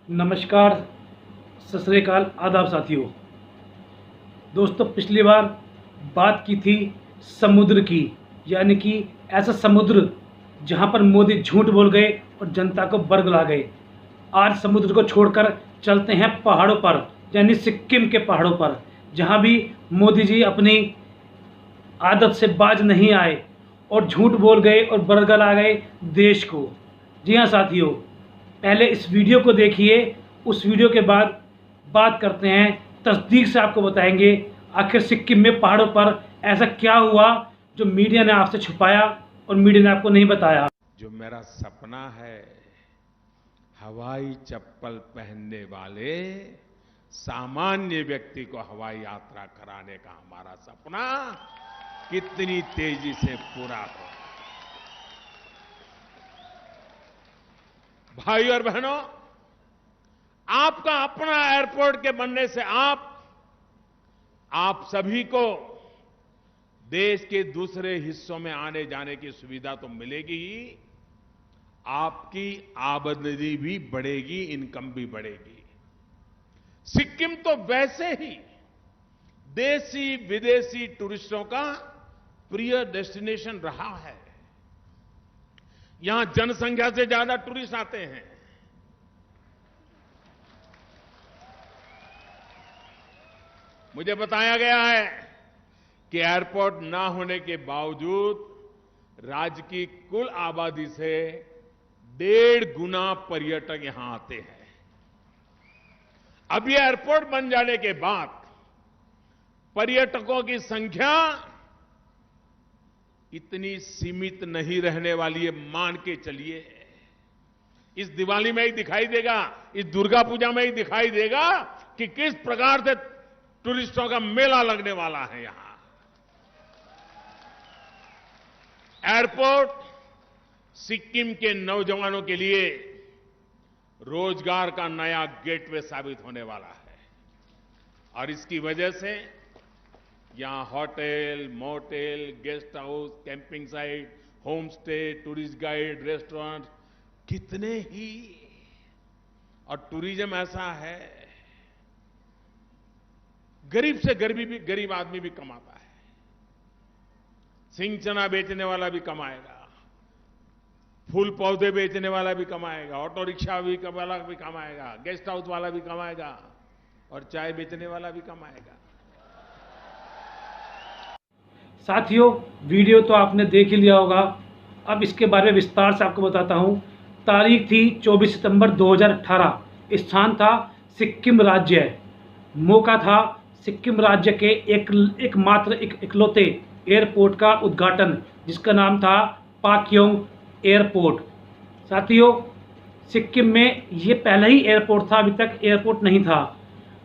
नमस्कार, सत श्री अकाल, आदाब साथियों। दोस्तों, पिछली बार बात की थी समुद्र की, यानी कि ऐसा समुद्र जहां पर मोदी झूठ बोल गए और जनता को बरगला गए। आज समुद्र को छोड़कर चलते हैं पहाड़ों पर, यानी सिक्किम के पहाड़ों पर, जहां भी मोदी जी अपनी आदत से बाज नहीं आए और झूठ बोल गए और बरगला गए देश को। जी हाँ साथियों, पहले इस वीडियो को देखिए, उस वीडियो के बाद बात करते हैं। तस्दीक से आपको बताएंगे आखिर सिक्किम में पहाड़ों पर ऐसा क्या हुआ जो मीडिया ने आपसे छुपाया और मीडिया ने आपको नहीं बताया। जो मेरा सपना है, हवाई चप्पल पहनने वाले सामान्य व्यक्ति को हवाई यात्रा कराने का हमारा सपना कितनी तेजी से पूरा हो। भाई और बहनों, आपका अपना एयरपोर्ट के बनने से आप सभी को देश के दूसरे हिस्सों में आने जाने की सुविधा तो मिलेगी ही, आपकी आमदनी भी बढ़ेगी, इनकम भी बढ़ेगी। सिक्किम तो वैसे ही देशी विदेशी टूरिस्टों का प्रिय डेस्टिनेशन रहा है। यहां जनसंख्या से ज्यादा टूरिस्ट आते हैं। मुझे बताया गया है कि एयरपोर्ट ना होने के बावजूद राज्य की कुल आबादी से 1.5 गुना पर्यटक यहां आते हैं। अब ये एयरपोर्ट बन जाने के बाद पर्यटकों की संख्या इतनी सीमित नहीं रहने वाली है। मान के चलिए, इस दिवाली में ही दिखाई देगा, इस दुर्गा पूजा में ही दिखाई देगा कि किस प्रकार से टूरिस्टों का मेला लगने वाला है। यहां एयरपोर्ट सिक्किम के नौजवानों के लिए रोजगार का नया गेटवे साबित होने वाला है और इसकी वजह से यहां hotel, motel, guest house, camping site, home stay, tourist guide, restaurant कितने ही। और टूरिज्म ऐसा है, गरीब से गरीब आदमी भी कमाता है। सिंग चना बेचने वाला भी कमाएगा, फूल पौधे बेचने वाला भी कमाएगा, ऑटो रिक्शा वाला भी कमाएगा, गेस्ट हाउस वाला भी कमाएगा और चाय बेचने वाला भी कमाएगा। साथियों, वीडियो तो आपने देख ही लिया होगा। अब इसके बारे में विस्तार से आपको बताता हूं। तारीख थी 24 सितंबर 2018। स्थान था सिक्किम राज्य। मौका था सिक्किम राज्य के एकमात्र इकलौते एयरपोर्ट का उद्घाटन, जिसका नाम था पाक्योंग एयरपोर्ट। साथियों, सिक्किम में ये पहला ही एयरपोर्ट था, अभी तक एयरपोर्ट नहीं था।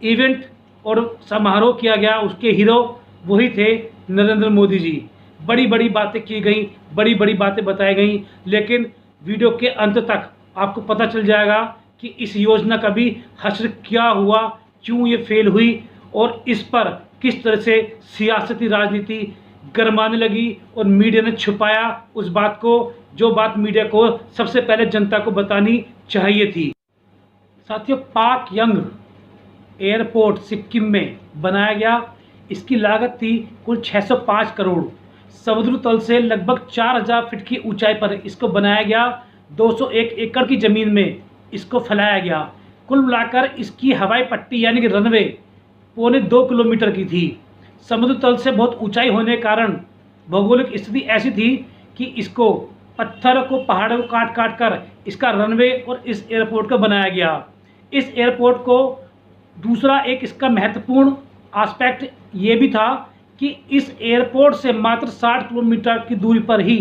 इवेंट और समारोह किया गया, उसके हीरो वही थे नरेंद्र मोदी जी। बड़ी बड़ी बातें की गई, बड़ी बड़ी बातें बताई गई, लेकिन वीडियो के अंत तक आपको पता चल जाएगा कि इस योजना का भी हश्र क्या हुआ, क्यों ये फेल हुई और इस पर किस तरह से सियासती राजनीति गरमाने लगी और मीडिया ने छुपाया उस बात को, जो बात मीडिया को सबसे पहले जनता को बतानी चाहिए थी। साथियों, पाक्योंग एयरपोर्ट सिक्किम में बनाया गया। इसकी लागत थी कुल 605 करोड़। समुद्र तल से लगभग 4000 फीट की ऊंचाई पर इसको बनाया गया। 201 एकड़ की जमीन में इसको फैलाया गया। कुल मिलाकर इसकी हवाई पट्टी यानी कि रनवे 2.25 किलोमीटर की थी। समुद्र तल से बहुत ऊंचाई होने के कारण भौगोलिक स्थिति ऐसी थी कि इसको पत्थरों को, पहाड़ों को काट काट कर इसका रनवे और इस एयरपोर्ट को बनाया गया। इस एयरपोर्ट को दूसरा एक इसका महत्वपूर्ण एस्पेक्ट ये भी था कि इस एयरपोर्ट से मात्र 60 किलोमीटर की दूरी पर ही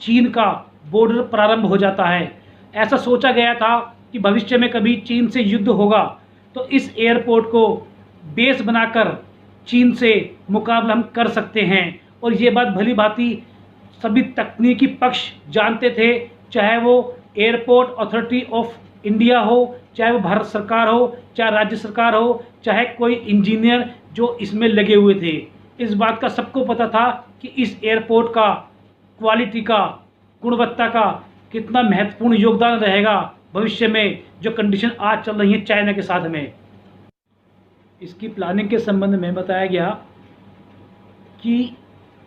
चीन का बॉर्डर प्रारंभ हो जाता है। ऐसा सोचा गया था कि भविष्य में कभी चीन से युद्ध होगा तो इस एयरपोर्ट को बेस बनाकर चीन से मुकाबला हम कर सकते हैं। और ये बात भली भांति सभी तकनीकी पक्ष जानते थे, चाहे वो एयरपोर्ट अथॉरिटी ऑफ इंडिया हो, चाहे वो भारत सरकार हो, चाहे राज्य सरकार हो, चाहे कोई इंजीनियर जो इसमें लगे हुए थे। इस बात का सबको पता था कि इस एयरपोर्ट का क्वालिटी का, गुणवत्ता का कितना महत्वपूर्ण योगदान रहेगा भविष्य में जो कंडीशन आज चल रही है चाइना के साथ में। इसकी प्लानिंग के संबंध में बताया गया कि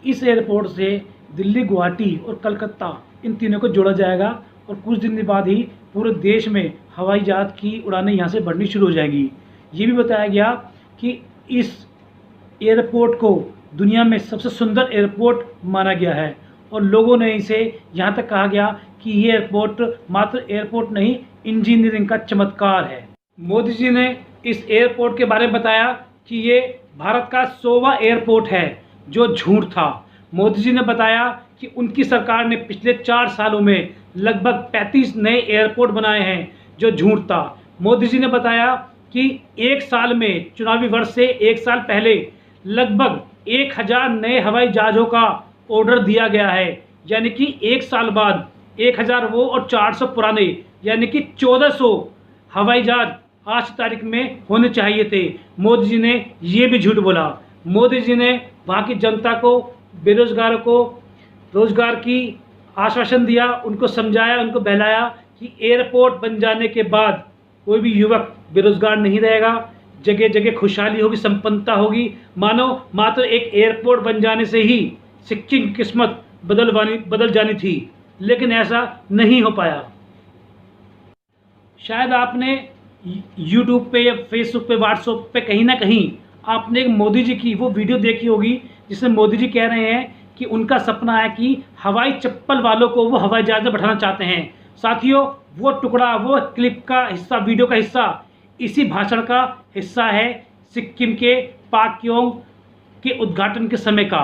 इस एयरपोर्ट से दिल्ली, गुवाहाटी और कलकत्ता इन तीनों को जोड़ा जाएगा और कुछ दिन बाद ही पूरे देश में हवाई जहाज़ की उड़ानें यहाँ से बढ़नी शुरू हो जाएंगी। ये भी बताया गया कि इस एयरपोर्ट को दुनिया में सबसे सुंदर एयरपोर्ट माना गया है और लोगों ने इसे यहाँ तक कहा गया कि ये एयरपोर्ट मात्र एयरपोर्ट नहीं, इंजीनियरिंग का चमत्कार है। मोदी जी ने इस एयरपोर्ट के बारे में बताया कि ये भारत का 100वां एयरपोर्ट है, जो झूठ था। मोदी जी ने बताया कि उनकी सरकार ने पिछले 4 सालों में लगभग 35 नए एयरपोर्ट बनाए हैं, जो झूठ था। मोदी जी ने बताया कि 1 साल में, चुनावी वर्ष से 1 साल पहले लगभग 1000 नए हवाई जहाज़ों का ऑर्डर दिया गया है, यानी कि 1 साल बाद 1000 वो और 400 पुराने, यानी कि 1400 हवाई जहाज आज की तारीख में होने चाहिए थे। मोदी जी ने ये भी झूठ बोला। मोदी जी ने वहाँ की जनता को, बेरोजगारों को रोजगार की आश्वासन दिया, उनको समझाया, उनको बहलाया कि एयरपोर्ट बन जाने के बाद कोई भी युवक बेरोजगार नहीं रहेगा, जगह जगह खुशहाली होगी, संपन्नता होगी। मानो मात्र एक एयरपोर्ट बन जाने से ही सिक्किम की किस्मत बदल जानी थी, लेकिन ऐसा नहीं हो पाया। शायद आपने यूट्यूब पे या फेसबुक पे, व्हाट्सएप पे कहीं ना कहीं आपने एक मोदी जी की वो वीडियो देखी होगी जिसमें मोदी जी कह रहे हैं कि उनका सपना है कि हवाई चप्पल वालों को वो हवाई जहाज में बैठाना चाहते हैं। साथियों, वो टुकड़ा, वो क्लिप का हिस्सा, वीडियो का हिस्सा इसी भाषण का हिस्सा है सिक्किम के पाक्योंग के उद्घाटन के समय का।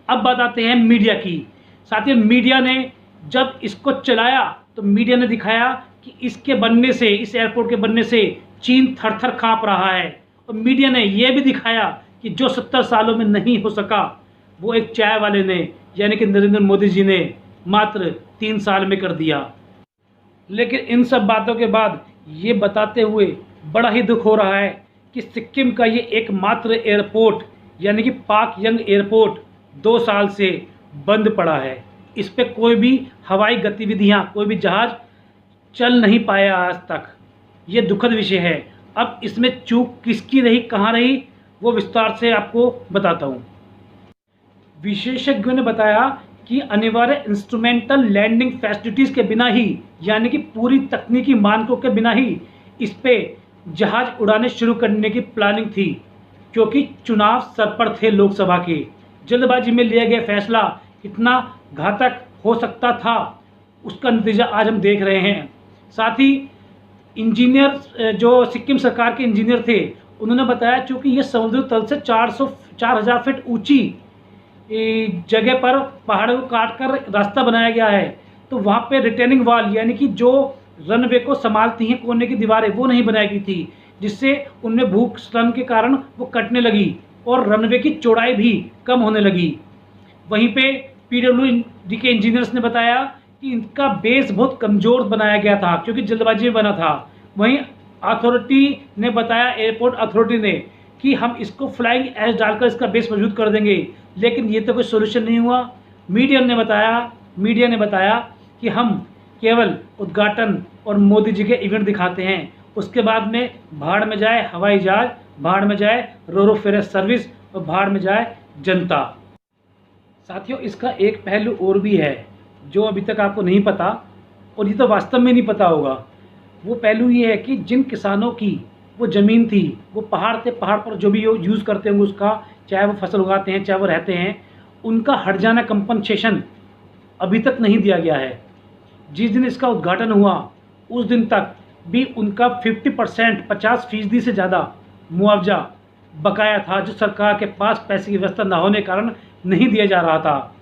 अब बात आते हैं मीडिया की। साथियों, मीडिया ने जब इसको चलाया तो मीडिया ने दिखाया कि इसके बनने से, इस एयरपोर्ट के बनने से चीन थर थर काँप रहा है। और मीडिया ने यह भी दिखाया कि जो 70 सालों में नहीं हो सका, वो एक चाय वाले ने, यानी कि नरेंद्र मोदी जी ने मात्र 3 साल में कर दिया। लेकिन इन सब बातों के बाद ये बताते हुए बड़ा ही दुख हो रहा है कि सिक्किम का ये एकमात्र एयरपोर्ट, यानी कि पाक्योंग एयरपोर्ट 2 साल से बंद पड़ा है। इस पे कोई भी हवाई गतिविधियाँ, कोई भी जहाज़ चल नहीं पाया आज तक। ये दुखद विषय है। अब इसमें चूक किसकी रही, कहाँ रही, वो विस्तार से आपको बताता हूँ। विशेषज्ञों ने बताया कि अनिवार्य इंस्ट्रूमेंटल लैंडिंग फैसिलिटीज़ के बिना ही, यानी कि पूरी तकनीकी मानकों के बिना ही इस पे जहाज उड़ाने शुरू करने की प्लानिंग थी, क्योंकि चुनाव सर पर थे लोकसभा के। जल्दबाजी में लिया गया फैसला कितना घातक हो सकता था, उसका नतीजा आज हम देख रहे हैं। साथ ही इंजीनियर, जो सिक्किम सरकार के इंजीनियर थे, उन्होंने बताया चूँकि ये समुद्र तल से 4000 फीट ऊंची जगह पर पहाड़ों को काट कर रास्ता बनाया गया है, तो वहाँ पे रिटेनिंग वॉल, यानी कि जो रनवे को संभालती हैं कोने की दीवारें, वो नहीं बनाई गई थी, जिससे उनमें भूस्खलन के कारण वो कटने लगी और रनवे की चौड़ाई भी कम होने लगी। वहीं पे पीडब्ल्यूडी के इंजीनियर्स ने बताया कि इनका बेस बहुत कमज़ोर बनाया गया था, क्योंकि जल्दबाजी में बना था। वहीं अथॉरिटी ने बताया, एयरपोर्ट अथॉरिटी ने, कि हम इसको फ्लाइंग ऐश डालकर इसका बेस मजबूत कर देंगे, लेकिन ये तो कोई सोल्यूशन नहीं हुआ। मीडिया ने बताया कि हम केवल उद्घाटन और मोदी जी के इवेंट दिखाते हैं, उसके बाद में भाड़ में जाए हवाई जहाज, भाड़ में जाए रोरो फेरस सर्विस और भाड़ में जाए जनता। साथियों, इसका एक पहलू और भी है जो अभी तक आपको नहीं पता, और ये तो वास्तव में नहीं पता होगा। वो पहलू ये है कि जिन किसानों की वो ज़मीन थी, वो पहाड़ थे, पहाड़ पर जो भी यूज़ करते होंगे उसका, चाहे वो फसल उगाते हैं, चाहे वो रहते हैं, उनका हट जाना कंपनसेशन अभी तक नहीं दिया गया है। जिस दिन इसका उद्घाटन हुआ उस दिन तक भी उनका 50%, 50% से ज़्यादा मुआवजा बकाया था, जो सरकार के पास पैसे की व्यवस्था न होने के कारण नहीं दिया जा रहा था।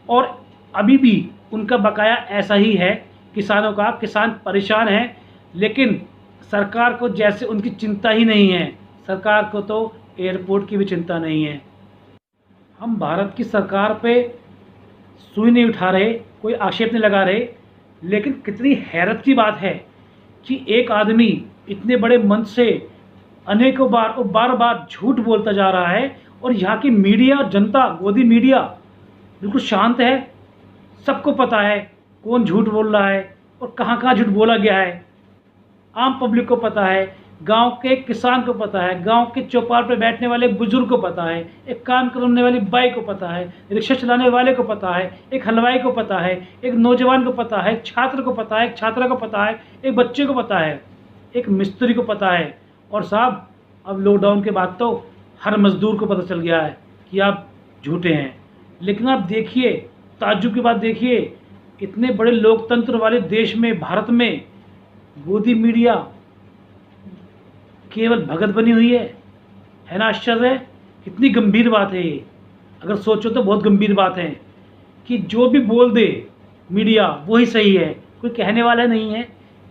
और अभी भी उनका बकाया ऐसा ही है किसानों का। किसान परेशान हैं, लेकिन सरकार को जैसे उनकी चिंता ही नहीं है। सरकार को तो एयरपोर्ट की भी चिंता नहीं है। हम भारत की सरकार पे सुई नहीं उठा रहे, कोई आक्षेप नहीं लगा रहे, लेकिन कितनी हैरत की बात है कि एक आदमी इतने बड़े मंच से अनेकों बार और बार बार झूठ बोलता जा रहा है, और यहाँ की मीडिया, जनता, गोदी मीडिया बिल्कुल शांत है। सबको पता है कौन झूठ बोल रहा है और कहाँ कहाँ झूठ बोला गया है। आम पब्लिक को पता है, गांव के किसान को पता है, गांव के चौपाल पर बैठने वाले बुजुर्ग को पता है, एक काम करने वाली बाई को पता है, रिक्शा चलाने वाले को पता है, एक हलवाई को पता है, एक नौजवान को पता है, एक छात्र को पता है, एक छात्रा को पता है, एक बच्चे को पता है, एक मिस्त्री को पता है। और साहब अब लॉकडाउन के बाद तो हर मजदूर को पता चल गया है कि आप झूठे हैं। लेकिन आप देखिए, ताज्जुब की बात देखिए, इतने बड़े लोकतंत्र वाले देश में, भारत में, गोदी मीडिया केवल भगत बनी हुई है ना। आश्चर्य, कितनी गंभीर बात है ये। अगर सोचो तो बहुत गंभीर बात है कि जो भी बोल दे मीडिया वही सही है। कोई कहने वाला नहीं है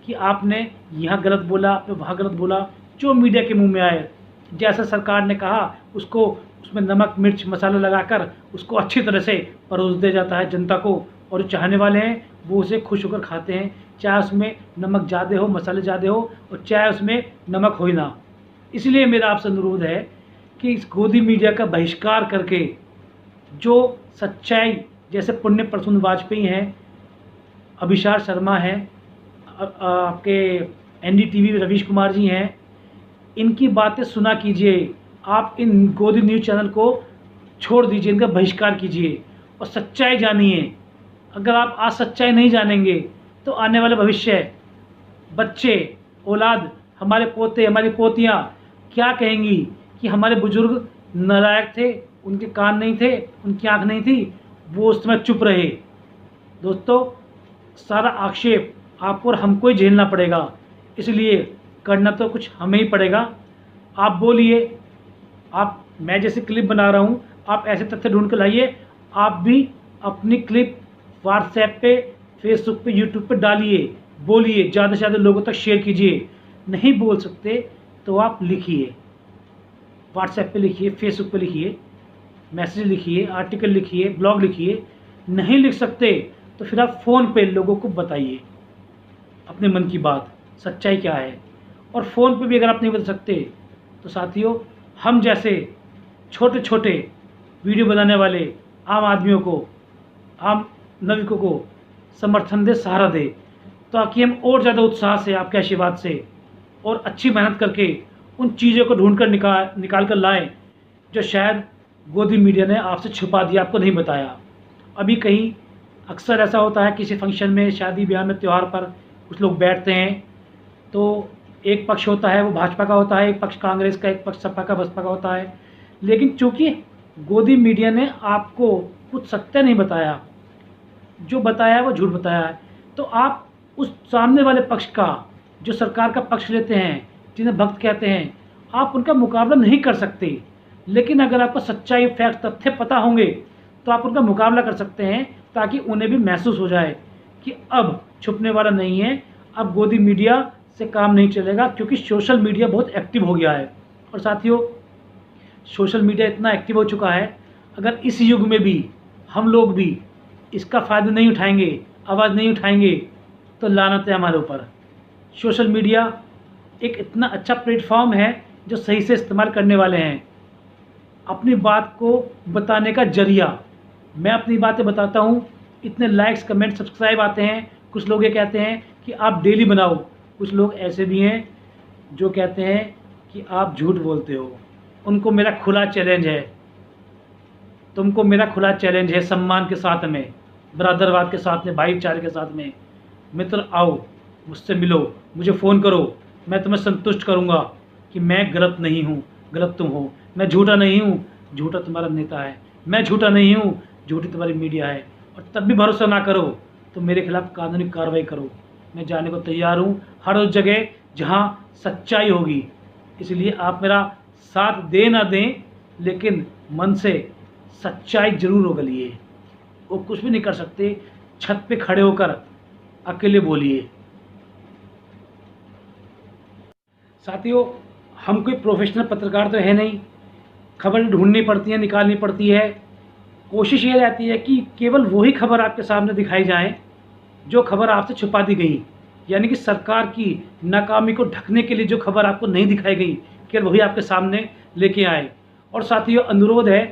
कि आपने यहाँ गलत बोला, आपने वहाँ गलत बोला, जो मीडिया के मुंह में आए। जैसा सरकार ने कहा उसको उसमें नमक मिर्च मसाला लगाकर उसको अच्छी तरह से परोस दिया जाता है जनता को, और जो चाहने वाले हैं वो उसे खुश होकर खाते हैं, चाहे उसमें नमक ज़्यादा हो, मसाले ज़्यादा हो, और चाहे उसमें नमक हो ही ना। इसलिए मेरा आपसे अनुरोध है कि इस गोदी मीडिया का बहिष्कार करके जो सच्चाई, जैसे पुण्य प्रसून वाजपेयी हैं, अभिषार शर्मा हैं, आपके NDTV रवीश कुमार जी हैं, इनकी बातें सुना कीजिए। आप इन गोदी न्यूज़ चैनल को छोड़ दीजिए, इनका बहिष्कार कीजिए और सच्चाई जानिए। अगर आप आज सच्चाई नहीं जानेंगे तो आने वाले भविष्य, बच्चे, औलाद, हमारे पोते, हमारी पोतियाँ क्या कहेंगी कि हमारे बुजुर्ग नालायक थे, उनके कान नहीं थे, उनकी आँख नहीं थी, वो उस समय चुप रहे। दोस्तों, सारा आक्षेप आपको और हमको ही झेलना पड़ेगा, इसलिए करना तो कुछ हमें ही पड़ेगा। आप बोलिए, मैं जैसे क्लिप बना रहा हूँ, आप ऐसे तथ्य ढूंढ कर लाइए। आप भी अपनी क्लिप व्हाट्सएप पे, फेसबुक पे, यूट्यूब पे डालिए, बोलिए, ज़्यादा से ज़्यादा लोगों तक शेयर कीजिए। नहीं बोल सकते तो आप लिखिए, व्हाट्सएप पे लिखिए, फेसबुक पे लिखिए, मैसेज लिखिए, आर्टिकल लिखिए, ब्लॉग लिखिए। नहीं लिख सकते तो फिर आप फ़ोन पे लोगों को बताइए अपने मन की बात, सच्चाई क्या है। और फ़ोन पे भी अगर आप नहीं बता सकते तो साथियों, हम जैसे छोटे छोटे वीडियो बनाने वाले आम आदमियों को, आम नागरिकों को समर्थन दे, सहारा दे, ताकि हम और ज़्यादा उत्साह से, आपके आशीर्वाद से और अच्छी मेहनत करके उन चीज़ों को ढूंढ कर निकाल कर लाएँ जो शायद गोदी मीडिया ने आपसे छुपा दिया, आपको नहीं बताया। अभी कहीं अक्सर ऐसा होता है, किसी फंक्शन में, शादी ब्याह में, त्यौहार पर कुछ लोग बैठते हैं तो एक पक्ष होता है वो भाजपा का होता है, एक पक्ष कांग्रेस का, एक पक्ष सपा का, बसपा का होता है। लेकिन चूंकि गोदी मीडिया ने आपको कुछ सत्य नहीं बताया, जो बताया है वो झूठ बताया है, तो आप उस सामने वाले पक्ष का, जो सरकार का पक्ष लेते हैं, जिन्हें भक्त कहते हैं, आप उनका मुकाबला नहीं कर सकते। लेकिन अगर आपको सच्चाई, फैक्ट, तथ्य पता होंगे तो आप उनका मुकाबला कर सकते हैं, ताकि उन्हें भी महसूस हो जाए कि अब छुपने वाला नहीं है, अब गोदी मीडिया से काम नहीं चलेगा, क्योंकि सोशल मीडिया बहुत एक्टिव हो गया है। और साथियों, सोशल मीडिया इतना एक्टिव हो चुका है, अगर इस युग में भी हम लोग भी इसका फ़ायदा नहीं उठाएंगे, आवाज़ नहीं उठाएंगे, तो लानत है हमारे ऊपर। सोशल मीडिया एक इतना अच्छा प्लेटफॉर्म है जो सही से इस्तेमाल करने वाले हैं, अपनी बात को बताने का जरिया। मैं अपनी बातें बताता हूँ, इतने लाइक्स, कमेंट, सब्सक्राइब आते हैं। कुछ लोग ये कहते हैं कि आप डेली बनाओ, कुछ लोग ऐसे भी हैं जो कहते हैं कि आप झूठ बोलते हो। उनको मेरा खुला चैलेंज है, तुमको मेरा खुला चैलेंज है, सम्मान के साथ में, बरादरवाद के साथ में, भाईचारे के साथ में। मित्र आओ, मुझसे मिलो, मुझे फ़ोन करो, मैं तुम्हें संतुष्ट करूँगा कि मैं गलत नहीं हूँ, गलत तुम हो। मैं झूठा नहीं हूँ, झूठा तुम्हारा नेता है। मैं झूठा नहीं हूँ, झूठी तुम्हारी मीडिया है। और तब भी भरोसा ना करो तो मेरे खिलाफ़ कानूनी कार्रवाई करो। मैं जाने को तैयार हूँ हर उस जगह जहाँ सच्चाई होगी। इसलिए आप मेरा साथ दें ना दें, लेकिन मन से सच्चाई ज़रूर उगलिए। वो कुछ भी नहीं कर सकते, छत पे खड़े होकर अकेले बोलिए। साथियों, हम कोई प्रोफेशनल पत्रकार तो है नहीं, खबर ढूंढनी पड़ती है, निकालनी पड़ती है। कोशिश ये रहती है कि केवल वही खबर आपके सामने दिखाई जाए जो खबर आपसे छुपा दी गई, यानी कि सरकार की नाकामी को ढकने के लिए जो खबर आपको नहीं दिखाई गई, केवल वही आपके सामने लेके आए। और साथियों, अनुरोध है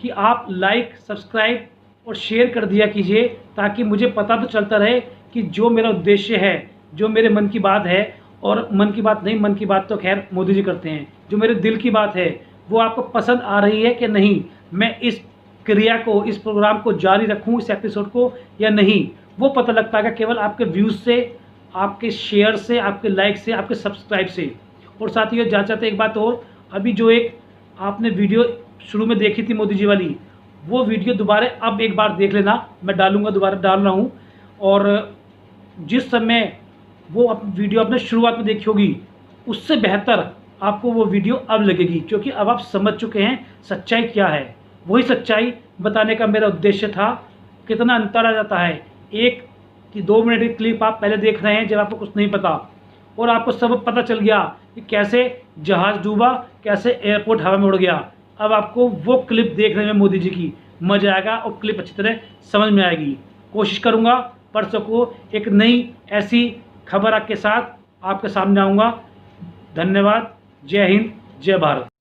कि आप लाइक, सब्सक्राइब और शेयर कर दिया कीजिए, ताकि मुझे पता तो चलता रहे कि जो मेरा उद्देश्य है, जो मेरे मन की बात है, और मन की बात नहीं, मन की बात तो खैर मोदी जी करते हैं। जो मेरे दिल की बात है वो आपको पसंद आ रही है कि नहीं, मैं इस क्रिया को, इस प्रोग्राम को जारी रखूं, इस एपिसोड को, या नहीं, वो पता लगता है केवल आपके व्यूज़ से, आपके शेयर से, आपके लाइक से, आपके सब्सक्राइब से। और साथ ही जाना चाहते एक बात और, अभी जो एक आपने वीडियो शुरू में देखी थी मोदी जी वाली, वो वीडियो दोबारा अब एक बार देख लेना, मैं डालूंगा, दोबारा डाल रहा हूँ। और जिस समय वो वीडियो आपने शुरुआत में देखी होगी, उससे बेहतर आपको वो वीडियो अब लगेगी, क्योंकि अब आप समझ चुके हैं सच्चाई क्या है। वही सच्चाई बताने का मेरा उद्देश्य था। कितना अंतर आ जाता है, 1 कि 2 मिनट की क्लिप आप पहले देख रहे हैं जब आपको कुछ नहीं पता, और आपको सब पता चल गया कि कैसे जहाज़ डूबा, कैसे एयरपोर्ट हवा में उड़ गया। अब आपको वो क्लिप देखने में मोदी जी की मज़ा आएगा और क्लिप अच्छी तरह समझ में आएगी। कोशिश करूँगा परसों को एक नई ऐसी खबर के साथ आपके सामने आऊँगा। धन्यवाद। जय हिंद, जय भारत।